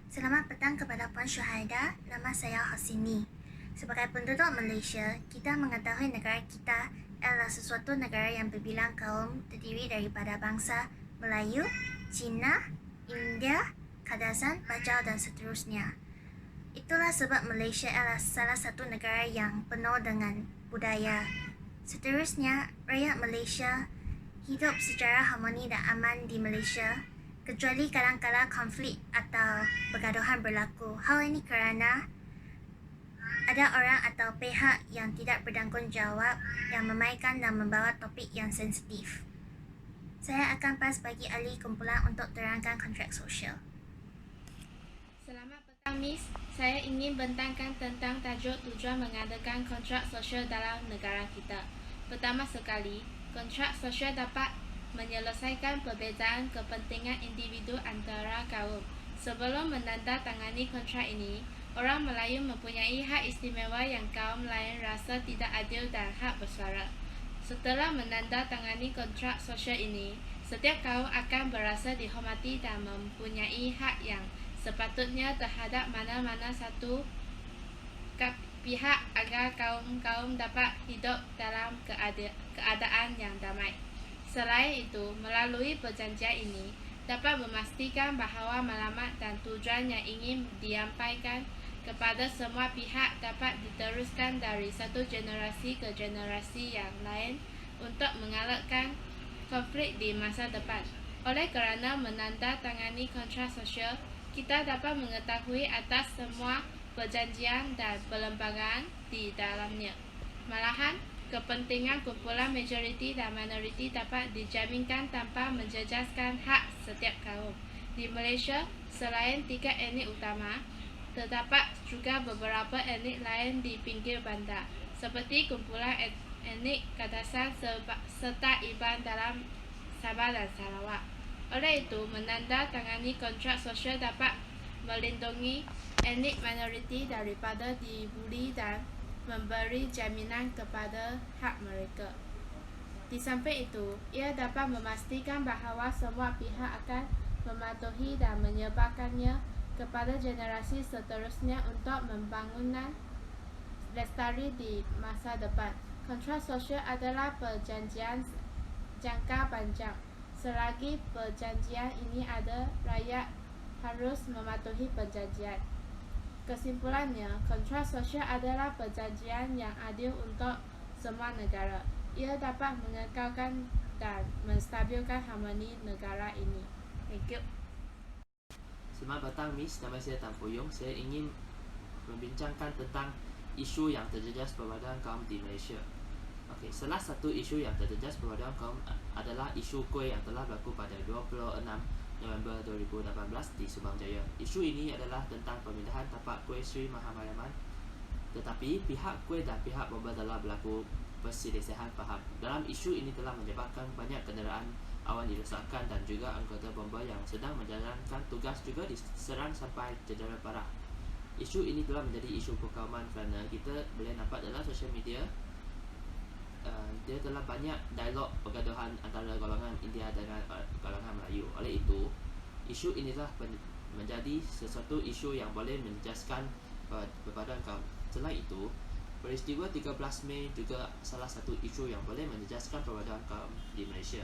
Selamat petang kepada Puan Syuhaida, nama saya Hasini. Sebagai penduduk Malaysia, kita mengetahui negara kita adalah sesuatu negara yang berbilang kaum terdiri daripada bangsa Melayu, Cina, India, Kadazan, Bajau dan seterusnya. Itulah sebab Malaysia adalah salah satu negara yang penuh dengan budaya. Seterusnya, rakyat Malaysia hidup secara harmoni dan aman di Malaysia, kecuali kadang-kala konflik atau pergaduhan berlaku. Hal ini kerana ada orang atau pihak yang tidak bertanggungjawab yang memainkan dan membawa topik yang sensitif. Saya akan pas bagi ahli kumpulan untuk terangkan kontrak sosial. Selamat petang, Miss. Saya ingin bentangkan tentang tajuk tujuan mengadakan kontrak sosial dalam negara kita. Pertama sekali, kontrak sosial dapat menyelesaikan perbezaan kepentingan individu antara kaum. Sebelum menandatangani kontrak ini, orang Melayu mempunyai hak istimewa yang kaum lain rasa tidak adil dan hak bersuara. Setelah menandatangani kontrak sosial ini, setiap kaum akan berasa dihormati dan mempunyai hak yang sepatutnya terhadap mana-mana satu pihak agar kaum-kaum dapat hidup dalam keadaan yang damai. Selain itu, melalui perjanjian ini dapat memastikan bahawa maklumat dan tujuan yang ingin disampaikan kepada semua pihak dapat diteruskan dari satu generasi ke generasi yang lain untuk mengelakkan konflik di masa depan. Oleh kerana menandatangani kontrak sosial, kita dapat mengetahui atas semua perjanjian dan perlembagaan di dalamnya. Malahan, kepentingan kumpulan majoriti dan minoriti dapat dijaminkan tanpa menjejaskan hak setiap kaum. Di Malaysia, selain 3 etnik utama, terdapat juga beberapa etnik lain di pinggir bandar, seperti kumpulan etnik Kadazan serta Iban dalam Sabah dan Sarawak. Oleh itu, menandatangani kontrak sosial dapat melindungi etnik minoriti daripada dibuli dan memberi jaminan kepada hak mereka. Di samping itu, ia dapat memastikan bahawa semua pihak akan mematuhi dan menyebarkannya kepada generasi seterusnya untuk pembangunan lestari di masa depan. Kontrak sosial adalah perjanjian jangka panjang. Selagi perjanjian ini ada, rakyat harus mematuhi perjanjian. Kesimpulannya, kontrak sosial adalah perjanjian yang adil untuk semua negara. Ia dapat mengekalkan dan menstabilkan harmoni negara ini. Thank you. Selamat petang, Miss. Nama saya Tan Poyong. Saya ingin membincangkan tentang isu yang terjejas perpaduan kaum di Malaysia. Okey, salah satu isu yang terjejas perpaduan kaum adalah isu kuih yang telah berlaku pada 26 November 2018 di Subang Jaya. Isu ini adalah tentang pemindahan tapak kuih Sri Mahamariamman. Tetapi pihak kuih dan pihak bomba telah berlaku perselisihan faham. Dalam isu ini telah menyebabkan banyak kenderaan awan dirosakkan dan juga anggota bomba yang sedang menjalankan tugas juga diserang sampai cedera parah. Isu ini telah menjadi isu kekauman kerana kita boleh nampak dalam sosial media dia telah banyak dialog pergaduhan antara golongan India dengan golongan Melayu. Oleh itu, isu inilah menjadi sesuatu isu yang boleh menjejaskan perpaduan kaum. Selain itu, peristiwa 13 Mei juga salah satu isu yang boleh menjejaskan perpaduan kaum di Malaysia.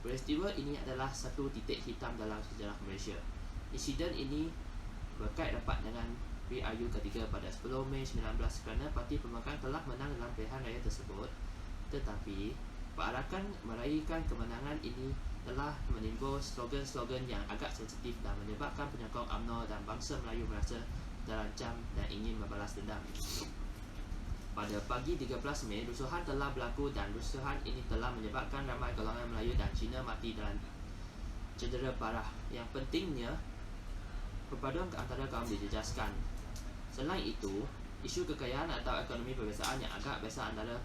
Peristiwa ini adalah satu titik hitam dalam sejarah Malaysia. Insiden ini berkait rapat dengan PRU ketiga pada 10 Mei 19 kerana parti pemegang telah menang dalam pilihan raya tersebut. Tetapi, perarakan meraihkan kemenangan ini telah menimbul slogan-slogan yang agak sensitif dan menyebabkan penyokong UMNO dan bangsa Melayu merasa terancam dan ingin membalas dendam. Pada pagi 13 Mei, rusuhan telah berlaku dan rusuhan ini telah menyebabkan ramai golongan Melayu dan Cina mati dan cedera parah. Yang pentingnya, perpaduan antara kaum dijejaskan. Selain itu, isu kekayaan atau ekonomi perbezaan yang agak besar antara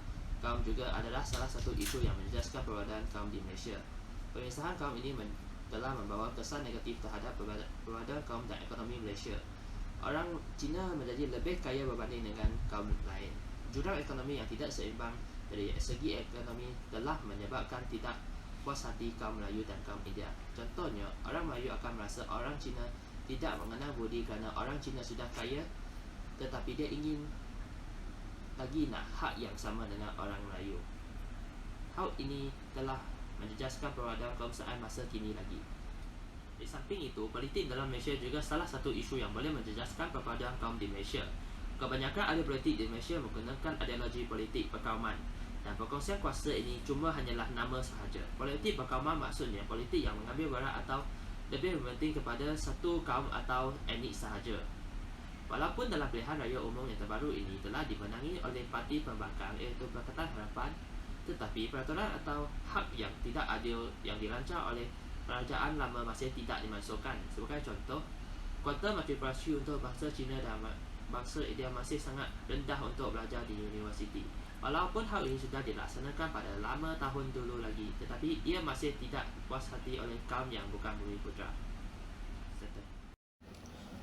kaum juga adalah salah satu isu yang menjejaskan perpaduan kaum di Malaysia. Pemisahan kaum ini telah membawa kesan negatif terhadap perpaduan kaum dan ekonomi Malaysia. Orang Cina menjadi lebih kaya berbanding dengan kaum lain. Jurang ekonomi yang tidak seimbang dari segi ekonomi telah menyebabkan tidak puas hati kaum Melayu dan kaum India. Contohnya, orang Melayu akan merasa orang Cina tidak mengenal budi kerana orang Cina sudah kaya, tetapi dia ingin lagi nak hak yang sama dengan orang Melayu. Hal ini telah menjejaskan perbadahan kebangsaan masa kini lagi. Di samping itu, politik dalam Malaysia juga salah satu isu yang boleh menjejaskan perbadahan kaum di Malaysia. Kebanyakan ahli politik di Malaysia menggunakan ideologi politik perkauman, dan perkongsian kuasa ini cuma hanyalah nama sahaja. Politik perkauman maksudnya politik yang mengambil berat atau lebih mementing kepada satu kaum atau etnik sahaja. Walaupun dalam pilihan raya umum yang terbaru ini telah dimenangi oleh parti pembangkang iaitu Pakatan Harapan, tetapi peraturan atau hak yang tidak adil yang dirancang oleh kerajaan lama masih tidak dimasukkan. Sebagai contoh, kuota matrikulasi untuk bangsa Cina dan bangsa India masih sangat rendah untuk belajar di universiti. Walaupun hal ini sudah dilaksanakan pada lama tahun dulu lagi, tetapi ia masih tidak puas hati oleh kaum yang bukan Bumiputera.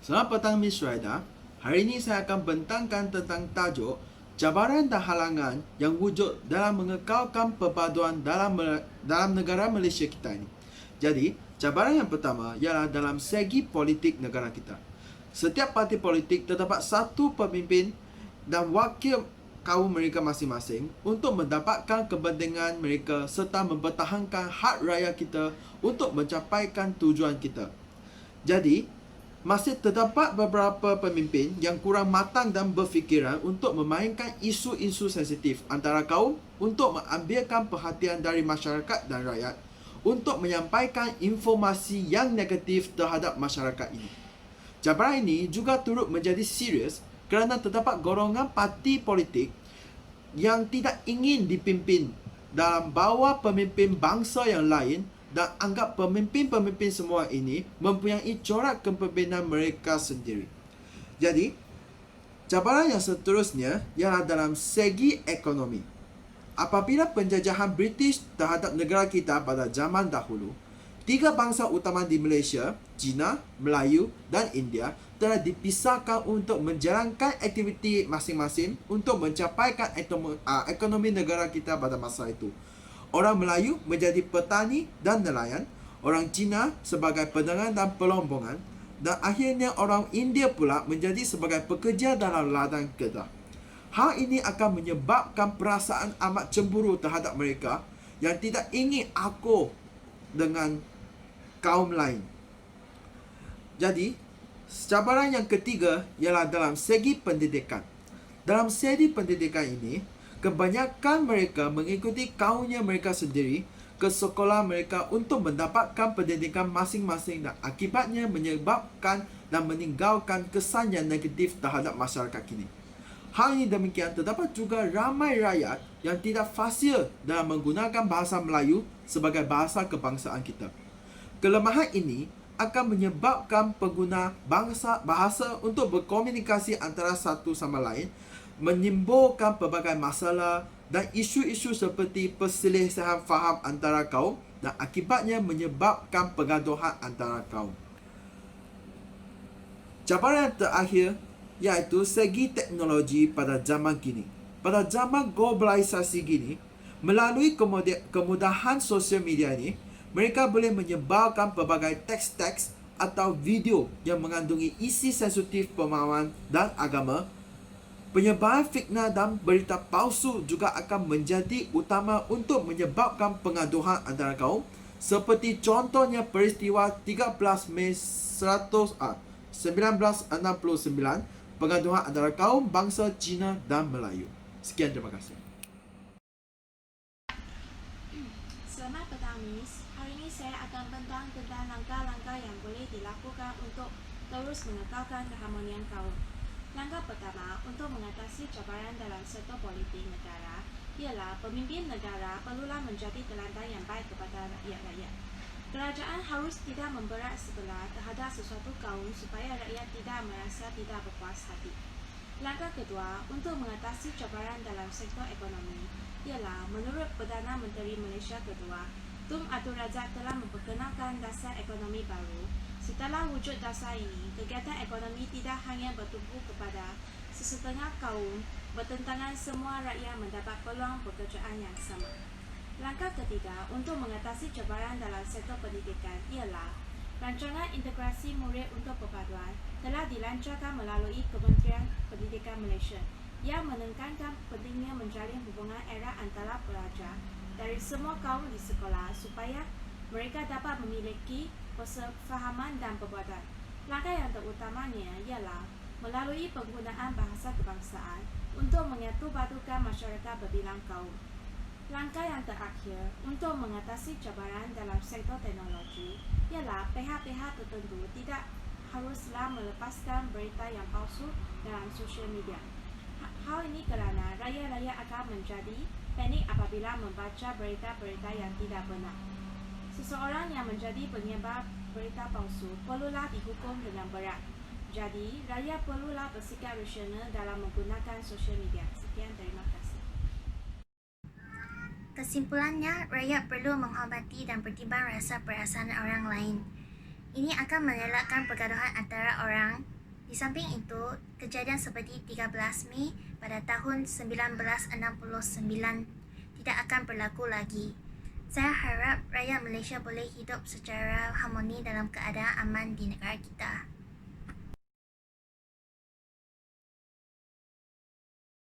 Selamat petang Miss Raida. Hari ini saya akan bentangkan tentang tajuk cabaran dan halangan yang wujud dalam mengekalkan perpaduan dalam negara Malaysia kita ini. Jadi, cabaran yang pertama ialah dalam segi politik negara kita. Setiap parti politik terdapat satu pemimpin dan wakil kaum mereka masing-masing untuk mendapatkan kepentingan mereka serta mempertahankan hak raya kita untuk mencapaikan tujuan kita. Jadi, masih terdapat beberapa pemimpin yang kurang matang dan berfikiran untuk memainkan isu-isu sensitif antara kaum untuk mengambilkan perhatian dari masyarakat dan rakyat untuk menyampaikan informasi yang negatif terhadap masyarakat ini. Cabaran ini juga turut menjadi serius kerana terdapat golongan parti politik yang tidak ingin dipimpin dalam bawah pemimpin bangsa yang lain dan anggap pemimpin-pemimpin semua ini mempunyai corak kepimpinan mereka sendiri. Jadi, cabaran yang seterusnya ialah dalam segi ekonomi. Apabila penjajahan British terhadap negara kita pada zaman dahulu, tiga bangsa utama di Malaysia, Cina, Melayu dan India telah dipisahkan untuk menjalankan aktiviti masing-masing untuk mencapaikan ekonomi negara kita pada masa itu. Orang Melayu menjadi petani dan nelayan, orang Cina sebagai pedagang dan pelombongan, dan akhirnya orang India pula menjadi sebagai pekerja dalam ladang kedah. Hal ini akan menyebabkan perasaan amat cemburu terhadap mereka yang tidak ingin akur dengan kaum lain. Jadi, cabaran yang ketiga ialah dalam segi pendidikan. Dalam segi pendidikan ini, kebanyakan mereka mengikuti kaumnya mereka sendiri ke sekolah mereka untuk mendapatkan pendidikan masing-masing dan akibatnya menyebabkan dan meninggalkan kesan yang negatif terhadap masyarakat kini. Hal ini demikian, terdapat juga ramai rakyat yang tidak fasih dalam menggunakan bahasa Melayu sebagai bahasa kebangsaan kita. Kelemahan ini akan menyebabkan pengguna bahasa untuk berkomunikasi antara satu sama lain, menimbulkan pelbagai masalah dan isu-isu seperti perselisihan faham antara kaum dan akibatnya menyebabkan pergaduhan antara kaum. Cabaran yang terakhir iaitu segi teknologi pada zaman kini. Pada zaman globalisasi kini, melalui kemudahan sosial media ini, mereka boleh menyebarkan pelbagai teks-teks atau video yang mengandungi isi sensitif pemahaman dan agama. Penyebaran fitnah dan berita palsu juga akan menjadi utama untuk menyebabkan pengaduhan antara kaum, seperti contohnya peristiwa 13 Mei 1969, pengaduhan antara kaum bangsa Cina dan Melayu. Sekian, terima kasih. Selamat petang, Miss. Hari ini saya akan bentang tentang langkah-langkah yang boleh dilakukan untuk terus mengekalkan keharmonian kaum. Langkah pertama untuk mengatasi cabaran dalam sektor politik negara ialah pemimpin negara perlulah menjadi teladan yang baik kepada rakyat-rakyat. Kerajaan harus tidak memberat sebelah terhadap sesuatu kaum supaya rakyat tidak merasa tidak berpuas hati. Langkah kedua untuk mengatasi cabaran dalam sektor ekonomi ialah menurut Perdana Menteri Malaysia kedua, Tun Abdul Razak telah memperkenalkan dasar ekonomi baru. Setelah wujud dasar ini, kegiatan ekonomi tidak hanya bertumpu kepada sesetengah kaum, bertentangan semua rakyat mendapat peluang pekerjaan yang sama. Langkah ketiga untuk mengatasi cabaran dalam sektor pendidikan ialah Rancangan Integrasi Murid untuk Perpaduan telah dilancarkan melalui Kementerian Pendidikan Malaysia yang menekankan pentingnya menjalin hubungan erat antara pelajar dari semua kaum di sekolah supaya mereka dapat memiliki kesefahaman dan perbuatan. Langkah yang terutamanya ialah melalui penggunaan bahasa kebangsaan untuk menyatu padukan masyarakat berbilang kaum. Langkah yang terakhir untuk mengatasi cabaran dalam sektor teknologi ialah pihak-pihak tertentu tidak haruslah melepaskan berita yang palsu dalam sosial media. Hal ini kerana rakyat-rakyat akan menjadi panik apabila membaca berita-berita yang tidak benar. Seseorang yang menjadi penyebar berita palsu perlulah dihukum dengan berat. Jadi, rakyat perlulah bersikap rasional dalam menggunakan sosial media. Sekian, terima kasih. Kesimpulannya, rakyat perlu menghormati dan bertimbang rasa perasaan orang lain. Ini akan mengelakkan pergaduhan antara orang. Di samping itu, kejadian seperti 13 Mei pada tahun 1969 tidak akan berlaku lagi. Saya harap rakyat Malaysia boleh hidup secara harmoni dalam keadaan aman di negara kita.